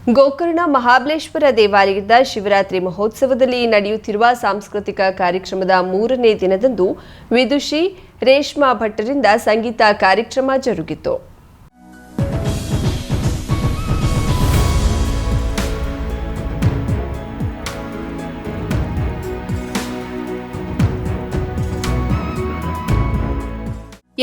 ಗೋಕರ್ಣ ಮಹಾಬಲೇಶ್ವರ ದೇವಾಲಯದ ಶಿವರಾತ್ರಿ ಮಹೋತ್ಸವದಲ್ಲಿ ನಡೆಯುತ್ತಿರುವ ಸಾಂಸ್ಕೃತಿಕ ಕಾರ್ಯಕ್ರಮದ 3ನೇ ದಿನದಂದು ವಿದುಷಿ ರೇಷ್ಮಾ ಭಟ್ಟರಿಂದ ಸಂಗೀತ ಕಾರ್ಯಕ್ರಮ ಜರುಗಿತು.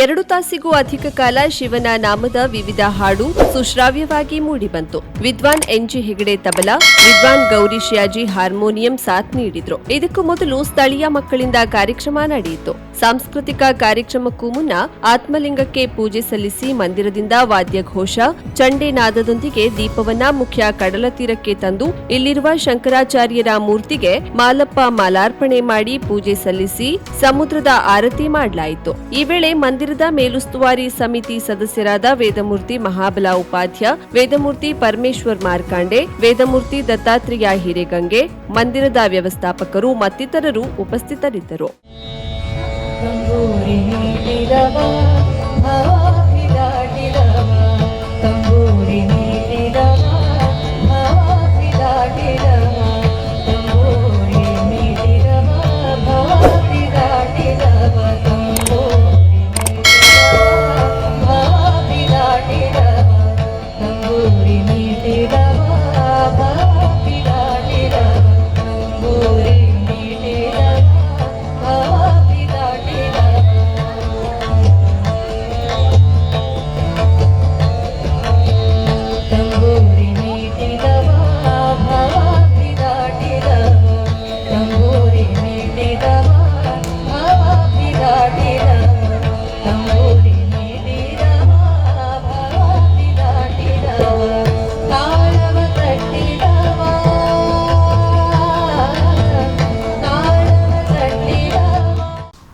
ಎರಡು ತಾಸಿಗೂ ಅಧಿಕ ಕಾಲ ಶಿವನ ನಾಮದ ವಿವಿಧ ಹಾಡು ಸುಶ್ರಾವ್ಯವಾಗಿ ಮೂಡಿಬಂತು. ವಿದ್ವಾನ್ ಎನ್.ಜಿ. ಹೆಗಡೆ ತಬಲಾ, ವಿದ್ವಾನ್ ಗೌರಿ ಶ್ಯಾಜಿ ಹಾರ್ಮೋನಿಯಂ ಸಾಥ್ ನೀಡಿದ್ರು. ಇದಕ್ಕೂ ಮೊದಲು ಸ್ಥಳೀಯ ಮಕ್ಕಳಿಂದ ಕಾರ್ಯಕ್ರಮ ನಡೆಯಿತು. ಸಾಂಸ್ಕೃತಿಕ ಕಾರ್ಯಕ್ರಮಕ್ಕೂ ಮುನ್ನ ಆತ್ಮಲಿಂಗಕ್ಕೆ ಪೂಜೆ ಸಲ್ಲಿಸಿ ಮಂದಿರದಿಂದ ವಾದ್ಯಘೋಷ, ಚಂಡೆ ನಾದದೊಂದಿಗೆ ದೀಪವನ್ನ ಮುಖ್ಯ ಕಡಲ ತೀರಕ್ಕೆ ತಂದು ಇಲ್ಲಿರುವ ಶಂಕರಾಚಾರ್ಯರ ಮೂರ್ತಿಗೆ ಮಾಲಪ್ಪ ಮಾಲಾರ್ಪಣೆ ಮಾಡಿ ಪೂಜೆ ಸಲ್ಲಿಸಿ ಸಮುದ್ರದ ಆರತಿ ಮಾಡಲಾಯಿತು. ಈ ವೇಳೆ ಮಂದಿರದ ಮೇಲುಸ್ತುವಾರಿ ಸಮಿತಿ ಸದಸ್ಯರಾದ ವೇದಮೂರ್ತಿ ಮಹಾಬಲ ಉಪಾಧ್ಯ, ವೇದಮೂರ್ತಿ ಪರಮೇಶ್ವರ್ ಮಾರ್ಕಾಂಡೆ, ವೇದಮೂರ್ತಿ ದತ್ತಾತ್ರೇಯ ಹಿರೇಗಂಗೆ, ಮಂದಿರದ ವ್ಯವಸ್ಥಾಪಕರು ಮತ್ತಿತರರು ಉಪಸ್ಥಿತರಿದ್ದರು.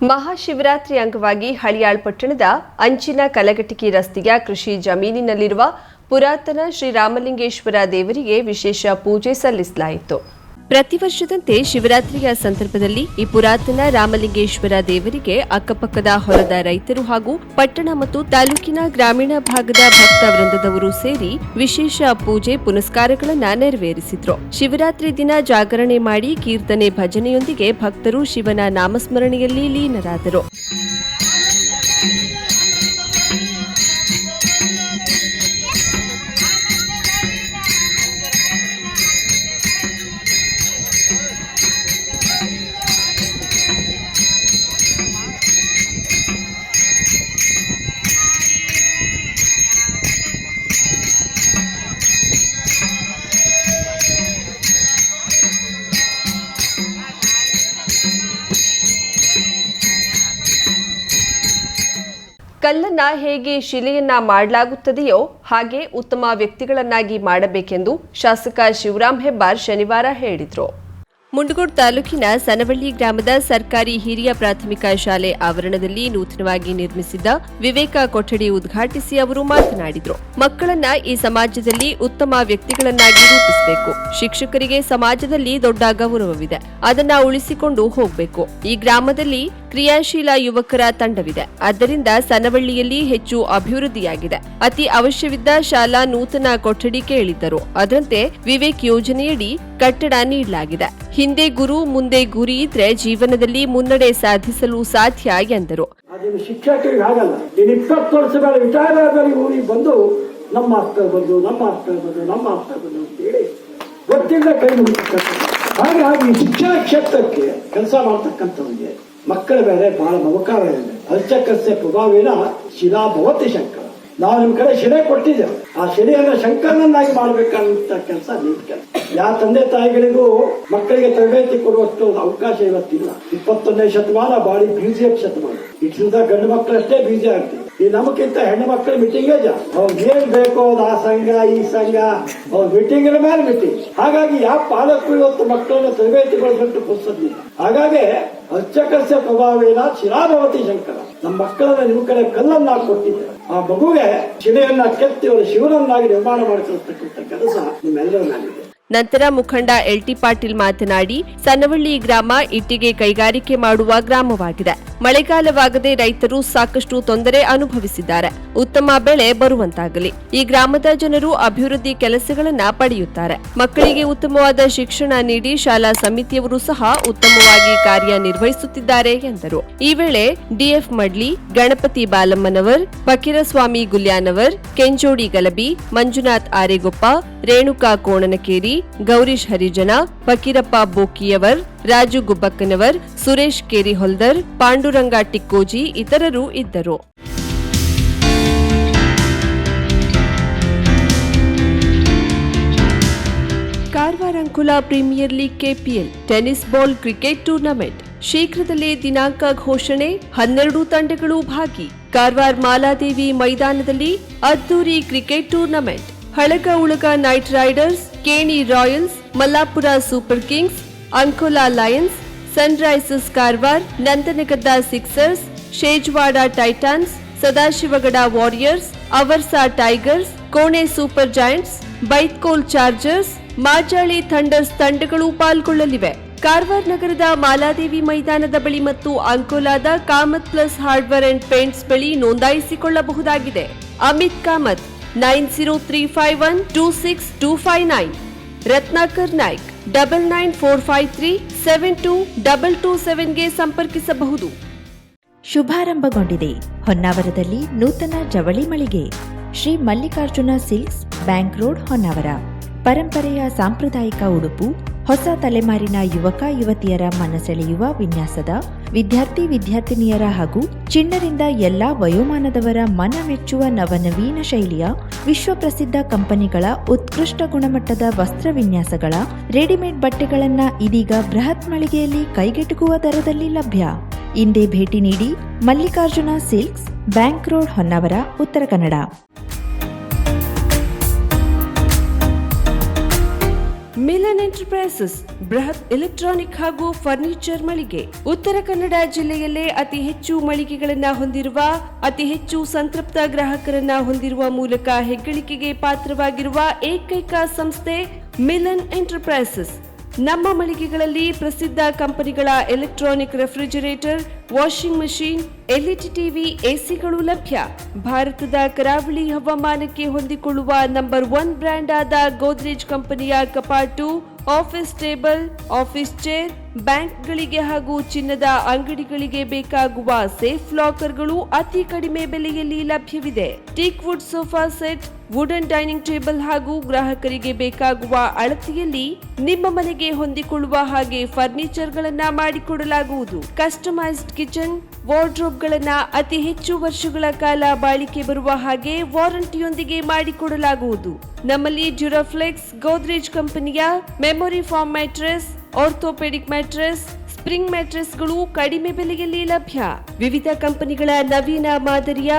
ಮಹಾಶಿವರಾತ್ರಿ ಅಂಗವಾಗಿ ಹಳಿಯಾಳ್ ಪಟ್ಟಣದ ಅಂಚಿನ ಕಲಘಟಕಿ ರಸ್ತೆಯ ಕೃಷಿ ಜಮೀನಿನಲ್ಲಿರುವ ಪುರಾತನ ಶ್ರೀರಾಮಲಿಂಗೇಶ್ವರ ದೇವರಿಗೆ ವಿಶೇಷ ಪೂಜೆ ಸಲ್ಲಿಸಲಾಯಿತು. ಪ್ರತಿ ವರ್ಷದಂತೆ ಶಿವರಾತ್ರಿಯ ಸಂದರ್ಭದಲ್ಲಿ ಈ ಪುರಾತನ ರಾಮಲಿಂಗೇಶ್ವರ ದೇವರಿಗೆ ಅಕ್ಕಪಕ್ಕದ ಹೊಲದ ರೈತರು ಹಾಗೂ ಪಟ್ಟಣ ಮತ್ತು ತಾಲೂಕಿನ ಗ್ರಾಮೀಣ ಭಾಗದ ಭಕ್ತ ವೃಂದದವರು ಸೇರಿ ವಿಶೇಷ ಪೂಜೆ ಪುನಸ್ಕಾರಗಳನ್ನು ನೆರವೇರಿಸಿದ್ರು. ಶಿವರಾತ್ರಿ ದಿನ ಜಾಗರಣೆ ಮಾಡಿ ಕೀರ್ತನೆ ಭಜನೆಯೊಂದಿಗೆ ಭಕ್ತರು ಶಿವನ ನಾಮಸ್ಮರಣೆಯಲ್ಲಿ ಲೀನರಾದರು. ಕಲ್ಲನ್ನ ಹೇಗೆ ಶಿಲೆಯನ್ನ ಮಾಡಲಾಗುತ್ತದೆಯೋ ಹಾಗೆ ಉತ್ತಮ ವ್ಯಕ್ತಿಗಳನ್ನಾಗಿ ಮಾಡಬೇಕೆಂದು ಶಾಸಕ ಶಿವರಾಮ್ ಹೆಬ್ಬಾರ್ ಶನಿವಾರ ಹೇಳಿದರು. ಮುಂಡಗೋಡ್ ತಾಲೂಕಿನ ಸನವಳ್ಳಿ ಗ್ರಾಮದ ಸರ್ಕಾರಿ ಹಿರಿಯ ಪ್ರಾಥಮಿಕ ಶಾಲೆ ಆವರಣದಲ್ಲಿ ನೂತನವಾಗಿ ನಿರ್ಮಿಸಿದ್ದ ವಿವೇಕ ಕೊಠಡಿ ಉದ್ಘಾಟಿಸಿ ಅವರು ಮಾತನಾಡಿದರು. ಮಕ್ಕಳನ್ನ ಈ ಸಮಾಜದಲ್ಲಿ ಉತ್ತಮ ವ್ಯಕ್ತಿಗಳನ್ನಾಗಿ ರೂಪಿಸಬೇಕು. ಶಿಕ್ಷಕರಿಗೆ ಸಮಾಜದಲ್ಲಿ ದೊಡ್ಡ ಗೌರವವಿದೆ, ಅದನ್ನ ಉಳಿಸಿಕೊಂಡು ಹೋಗಬೇಕು. ಈ ಗ್ರಾಮದಲ್ಲಿ ಕ್ರಿಯಾಶೀಲ ಯುವಕರ ತಂಡವಿದೆ. ಆದ್ದರಿಂದ ಸನವಳ್ಳಿಯಲ್ಲಿ ಹೆಚ್ಚು ಅಭಿವೃದ್ಧಿಯಾಗಿದೆ. ಅತಿ ಅವಶ್ಯವಿದ್ದ ಶಾಲಾ ನೂತನ ಕೊಠಡಿ ಕೇಳಿದ್ದರು. ಅದರಂತೆ ವಿವೇಕ್ ಯೋಜನೆಯಡಿ ಕಟ್ಟಡ ನೀಡಲಾಗಿದೆ. ಹಿಂದೆ ಗುರು ಮುಂದೆ ಗುರಿ ಇದ್ರೆ ಜೀವನದಲ್ಲಿ ಮುನ್ನಡೆ ಸಾಧಿಸಲು ಸಾಧ್ಯ ಎಂದರು. ಶಿಕ್ಷಕರಿಗೆ ಆಗಲ್ಲ. 20 ವರ್ಷಗಳ ರಿಟೈರ್ ಆದವರಿಗೆ ಊರಿಗೆ ಬಂದು ನಮ್ಮ ಆಗ್ತದೆ ಅಂತ ಹೇಳಿ ಗೊತ್ತಿಲ್ಲ ಕೈ ಮುಗಿಸ್ತಕ್ಕಂಥ. ಹಾಗಾಗಿ ಶಿಕ್ಷಣ ಕ್ಷೇತ್ರಕ್ಕೆ ಕೆಲಸ ಮಾಡ್ತಕ್ಕಂಥವ್ರಿಗೆ ಮಕ್ಕಳ ಮೇಲೆ ಬಹಳ ಮಮಕಾರ ಇದೆ. ಅರ್ಚಕಸ್ಯ ಪ್ರಭಾವೇನ ಶಿಲಾ ಭವತಿ ಶಂಕರ. ನಾವು ನಿಮ್ ಕಡೆ ಶಿಲೆ ಕೊಟ್ಟಿದ್ದೇವೆ. ಆ ಶಿಲೆಯನ್ನ ಶಂಕರನನ್ನಾಗಿ ಮಾಡ್ಬೇಕಂತ ಕೆಲಸ ನಿಮ್ ಕೆಲಸ. ಯಾವ ತಂದೆ ತಾಯಿಗಳಿಗೂ ಮಕ್ಕಳಿಗೆ ತರಬೇತಿ ಕೊಡುವಷ್ಟು ಅವಕಾಶ ಇವತ್ತಿಲ್ಲ. 21ನೇ ಶತಮಾನ ಬಾಳಿ ಬ್ಯೂಸಿಯಂ ಶತಮಾನ. ಇಟ್ಲಿಂದ ಗಂಡು ಮಕ್ಕಳಷ್ಟೇ ಬ್ಯೂಸಿ ಆಗ್ತದೆ. ಈ ನಮಗಿಂತ ಹೆಣ್ಣು ಮಕ್ಕಳ ಮೀಟಿಂಗೇ ಜಾಸ್ತಿ. ಅವ್ರಿಗೆ ಏನ್ ಬೇಕೋ ಆ ಸಂಘ ಈ ಸಂಘ ಅವ್ರ ಮೀಟಿಂಗ್ ಮೇಲೆ ಮೀಟಿಂಗ್. ಹಾಗಾಗಿ ಯಾವ ಪಾಲಕರು ಇವತ್ತು ಮಕ್ಕಳನ್ನ ತರಬೇತಿಗೊಳಿಸಲು ಪುಸ್ತಕ. ಹಾಗಾಗಿ ಅರ್ಚಕಸ್ಯ ಪ್ರಭಾವೇನ ಶಿಲಾಭವತಿ ಶಂಕರ. ನಮ್ಮ ಮಕ್ಕಳನ್ನ ನಿಮ್ಮ ಕಡೆ ಕಲ್ಲನ್ನ ಕೊಟ್ಟಿದ್ದೇವೆ. ಆ ಮಗುಗೆ ಶಿಲೆಯನ್ನ ಕೆತ್ತಿ ಅವರು ಶಿವನನ್ನಾಗಿ ನಿರ್ಮಾಣ ಮಾಡಿಕೊಳ್ತಕ್ಕಂಥ ಕೆಲಸ ನಿಮ್ಮೆಲ್ಲರನ್ನಾಗಿದೆ. ನಂತರ ಮುಖಂಡ LT ಪಾಟೀಲ್ ಮಾತನಾಡಿ, ಸನವಳ್ಳಿ ಗ್ರಾಮ ಇಟ್ಟಿಗೆ ಕೈಗಾರಿಕೆ ಮಾಡುವ ಗ್ರಾಮವಾಗಿದೆ. ಮಳೆಗಾಲವಾಗದೆ ರೈತರು ಸಾಕಷ್ಟು ತೊಂದರೆ ಅನುಭವಿಸಿದ್ದಾರೆ. ಉತ್ತಮ ಬೆಳೆ ಬರುವಂತಾಗಲಿ. ಈ ಗ್ರಾಮದ ಜನರು ಅಭಿವೃದ್ಧಿ ಕೆಲಸಗಳನ್ನ ಪಡೆಯುತ್ತಾರೆ. ಮಕ್ಕಳಿಗೆ ಉತ್ತಮವಾದ ಶಿಕ್ಷಣ ನೀಡಿ ಶಾಲಾ ಸಮಿತಿಯವರು ಸಹ ಉತ್ತಮವಾಗಿ ಕಾರ್ಯನಿರ್ವಹಿಸುತ್ತಿದ್ದಾರೆ ಎಂದರು. ಈ ವೇಳೆ DF ಮಡ್ಲಿ, ಗಣಪತಿ ಬಾಲಮ್ಮನವರ್, ಫಕೀರಸ್ವಾಮಿ ಗುಲ್ಯಾನವರ್, ಕೆಂಜೋಡಿ ಗಲಬಿ, ಮಂಜುನಾಥ್ ಆರೆಗೊಪ್ಪ, ರೇಣುಕಾ ಕೋಣನಕೇರಿ, ಗೌರೀಶ್ ಹರಿಜನ, ಫಕೀರಪ್ಪ ಬೋಕಿಯವರ್, ರಾಜು ಗುಬ್ಬಕ್ಕನವರ್, ಸುರೇಶ್ ಕೇರಿಹೊಲ್ದರ್, ಪಾಂಡುರಂಗ ಟಿಕ್ಕೋಜಿ ಇತರರು ಇದ್ದರು. Karwar Ankola premier league KPL tennis ball cricket tournament ಶೀಘ್ರದಲ್ಲೇ ದಿನಾಂಕ ಘೋಷಣೆ. 12 ತಂಡಗಳು ಭಾಗಿ. ಕಾರವಾರ ಮಾಲಾದೇವಿ ಮೈದಾನದಲ್ಲಿ ಅದ್ದೂರಿ cricket tournament. Halaga Ulaga knight riders, Keni royals, Mallapur super kings, Ankola lions, sunrisers Karwar, Nandangadda sixers, Shejwada titans, Sadashivgad warriors, Aversa tigers, Kone super giants, Baithkol chargers, Majali thunders ತಂಡಗಳು ಪಾಲ್ಗೊಳ್ಳಲಿವೆ. ಕಾರವಾರ ನಗರದ ಮಾಲಾದೇವಿ ಮೈದಾನದ ಬಳಿ ಮತ್ತು ಅಂಕೋಲಾದ Kamath plus hardware and paints ಬಳಿ ನೋಂದಾಯಿಸಿಕೊಳ್ಳಬಹುದಾಗಿದೆ. ಅಮಿತ್ ಕಾಮತ್ 9035126259, ರತ್ನಾಕರ್ ನಾಯ್ಕ್ 9945372227ಗೆ ಸಂಪರ್ಕಿಸಬಹುದು. ಶುಭಾರಂಭಗೊಂಡಿದೆ ಹೊನ್ನಾವರದಲ್ಲಿ ನೂತನ ಜವಳಿ ಮಳಿಗೆ. Shri Mallikarjuna silks, bank road, Honnavar. ಪರಂಪರೆಯ ಸಾಂಪ್ರದಾಯಿಕ ಉಡುಪು, ಹೊಸ ತಲೆಮಾರಿನ ಯುವಕ ಯುವತಿಯರ ಮನಸೆಳೆಯುವ ವಿನ್ಯಾಸದ, ವಿದ್ಯಾರ್ಥಿನಿಯರ ಹಾಗೂ ಚಿಣ್ಣರಿಂದ ಎಲ್ಲಾ ವಯೋಮಾನದವರ ಮನಮೆಚ್ಚುವ ನವನವೀನ ಶೈಲಿಯ ವಿಶ್ವಪ್ರಸಿದ್ಧ ಕಂಪನಿಗಳ ಉತ್ಕೃಷ್ಟ ಗುಣಮಟ್ಟದ ವಸ್ತ್ರ ವಿನ್ಯಾಸಗಳ ರೆಡಿಮೇಡ್ ಬಟ್ಟೆಗಳನ್ನ ಇದೀಗ ಬೃಹತ್ ಮಳಿಗೆಯಲ್ಲಿ ಕೈಗೆಟುಕುವ ದರದಲ್ಲಿ ಲಭ್ಯ. ಇಂದೇ ಭೇಟಿ ನೀಡಿ. Mallikarjuna silks, bank road, Honnavar, Uttara Kannada. Milan enterprises ಬೃಹತ್ ಎಲೆಕ್ಟ್ರಾನಿಕ್ ಹಾಗೂ ಫರ್ನಿಚರ್ ಮಳಿಗೆ. ಉತ್ತರ ಕನ್ನಡ ಜಿಲ್ಲೆಯಲ್ಲೇ ಅತಿ ಹೆಚ್ಚು ಮಳಿಗೆಗಳನ್ನ ಹೊಂದಿರುವ, ಅತಿ ಹೆಚ್ಚು ಸಂತೃಪ್ತ ಗ್ರಾಹಕರನ್ನ ಹೊಂದಿರುವ ಮೂಲಕ ಹೆಗ್ಗಳಿಕೆಗೆ ಪಾತ್ರವಾಗಿರುವ ಏಕೈಕ ಸಂಸ್ಥೆ ಮಿಲನ್ ಎಂಟರ್ಪ್ರೈಸಸ್. ನಮ್ಮ ಮಳಿಗೆಗಳಲ್ಲಿ ಪ್ರಸಿದ್ಧ ಕಂಪನಿಗಳ electronic refrigerator, washing machine, LED TV, ACಗಳು ಲಭ್ಯ. ಭಾರತದ ಕರಾವಳಿ ಹವಾಮಾನಕ್ಕೆ ಹೊಂದಿಕೊಳ್ಳುವ ನಂಬರ್ 1 ಬ್ರ್ಯಾಂಡ್ ಆದ ಗೋದ್ರೇಜ್ ಕಂಪನಿಯ ಕಪಾಟು, ಆಫೀಸ್ ಟೇಬಲ್, ಆಫೀಸ್ ಚೇರ್, ಬ್ಯಾಂಕ್ಗಳಿಗೆ ಹಾಗೂ ಚಿನ್ನದ ಅಂಗಡಿಗಳಿಗೆ ಬೇಕಾಗುವ ಸೇಫ್ ಲಾಕರ್ಗಳು ಅತಿ ಕಡಿಮೆ ಬೆಲೆಯಲ್ಲಿ ಲಭ್ಯವಿದೆ. Teak wood sofa set, wooden dining table ಹಾಗೂ ಗ್ರಾಹಕರಿಗೆ ಬೇಕಾಗುವ ಅಳತೆಯಲ್ಲಿ ನಿಮ್ಮ ಮನೆಗೆ ಹೊಂದಿಕೊಳ್ಳುವ ಹಾಗೆ ಫರ್ನಿಚರ್ಗಳನ್ನ ಮಾಡಿಕೊಡಲಾಗುವುದು. ಕಸ್ಟಮೈಸ್ಡ್ ಕಿಚನ್, ವಾರ್ಡ್ರೋಬ್ಗಳನ್ನ ಅತಿ ಹೆಚ್ಚು ವರ್ಷಗಳ ಕಾಲ ಬಾಳಿಕೆ ಬರುವ ಹಾಗೆ ವಾರಂಟಿಯೊಂದಿಗೆ ಮಾಡಿಕೊಡಲಾಗುವುದು. ನಮ್ಮಲ್ಲಿ ಡ್ಯೂರಾಫ್ಲೆಕ್ಸ್, ಗೋದ್ರೇಜ್ ಕಂಪನಿಯ memory foam mattress, orthopedic mattress, spring ಮ್ಯಾಟ್ರೆಸ್ಗಳು ಕಡಿಮೆ ಬೆಲೆಯಲ್ಲಿ ಲಭ್ಯ. ವಿವಿಧ ಕಂಪನಿಗಳ ನವೀನ ಮಾದರಿಯ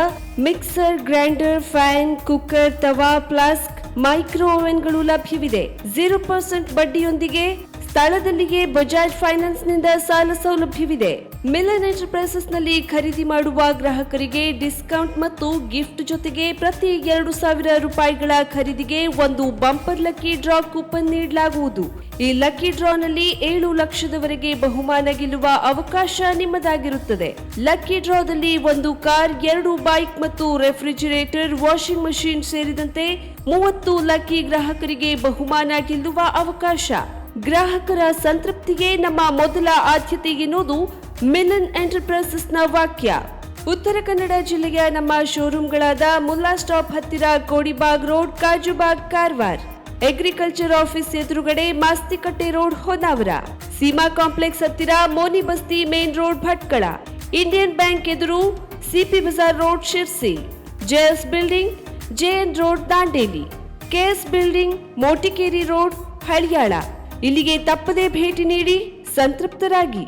ಮಿಕ್ಸರ್, ಗ್ರೈಂಡರ್, ಫ್ಯಾನ್, ಕುಕ್ಕರ್, ತವಾ, ಫ್ಲಾಸ್ಕ್, ಮೈಕ್ರೋ ಓವೆನ್ಗಳು ಲಭ್ಯವಿದೆ. 0% ಬಡ್ಡಿಯೊಂದಿಗೆ ಸ್ಥಳದಲ್ಲಿಯೇ ಬಜಾಜ್ ಫೈನಾನ್ಸ್ ನಿಂದ ಸಾಲ ಸೌಲಭ್ಯವಿದೆ. ಮಿಲನ್ ಎಂಟರ್ಪ್ರೈಸಸ್ ನಲ್ಲಿ ಖರೀದಿ ಮಾಡುವ ಗ್ರಾಹಕರಿಗೆ ಡಿಸ್ಕೌಂಟ್ ಮತ್ತು ಗಿಫ್ಟ್ ಜೊತೆಗೆ ಪ್ರತಿ 2,000 ರೂಪಾಯಿಗಳ ಖರೀದಿಗೆ ಒಂದು ಬಂಪರ್ ಲಕ್ಕಿ ಡ್ರಾ ಕೂಪನ್ ನೀಡಲಾಗುವುದು. ಈ ಲಕ್ಕಿ ಡ್ರಾನಲ್ಲಿ 7 ಲಕ್ಷದವರೆಗೆ ಬಹುಮಾನ ಗೆಲ್ಲುವ ಅವಕಾಶ ನಿಮ್ಮದಾಗಿರುತ್ತದೆ. ಲಕ್ಕಿ ಡ್ರಾದಲ್ಲಿ 1 ಕಾರ್, 2 ಬೈಕ್ ಮತ್ತು ರೆಫ್ರಿಜರೇಟರ್, ವಾಷಿಂಗ್ ಮಷೀನ್ ಸೇರಿದಂತೆ 30 ಲಕ್ಕಿ ಗ್ರಾಹಕರಿಗೆ ಬಹುಮಾನ ಗೆಲ್ಲುವ ಅವಕಾಶ. ಗ್ರಾಹಕರ ಸಂತೃಪ್ತಿಗೆ ನಮ್ಮ ಮೊದಲ ಆದ್ಯತೆ ಎನ್ನುವುದು ಮಿಲನ್ ಎಂಟರ್ಪ್ರೈಸಸ್ನ ವಾಕ್ಯ. ಉತ್ತರ ಕನ್ನಡ ಜಿಲ್ಲೆಯ ನಮ್ಮ ಶೋರೂಮ್ಗಳಾದ ಮುಲ್ಲಾ ಸ್ಟಾಪ್ ಹತ್ತಿರ Kodibag road, Kajubag, Karwar. Agriculture office ಎದುರುಗಡೆ ಮಾಸ್ತಿಕಟ್ಟೆ ರೋಡ್, ಹೊನ್ನಾವರ. ಸೀಮಾ ಕಾಂಪ್ಲೆಕ್ಸ್ ಹತ್ತಿರ Moni Basti main road, Bhatkal. Indian bank ಎದುರು CP Bazar road, Sirsi. JS building, JN road, Dandeli. KS building, Motikeri road, Haliyal. ಇಲ್ಲಿಗೆ ತಪ್ಪದೇ ಭೇಟಿ ನೀಡಿ ಸಂತೃಪ್ತರಾಗಿ.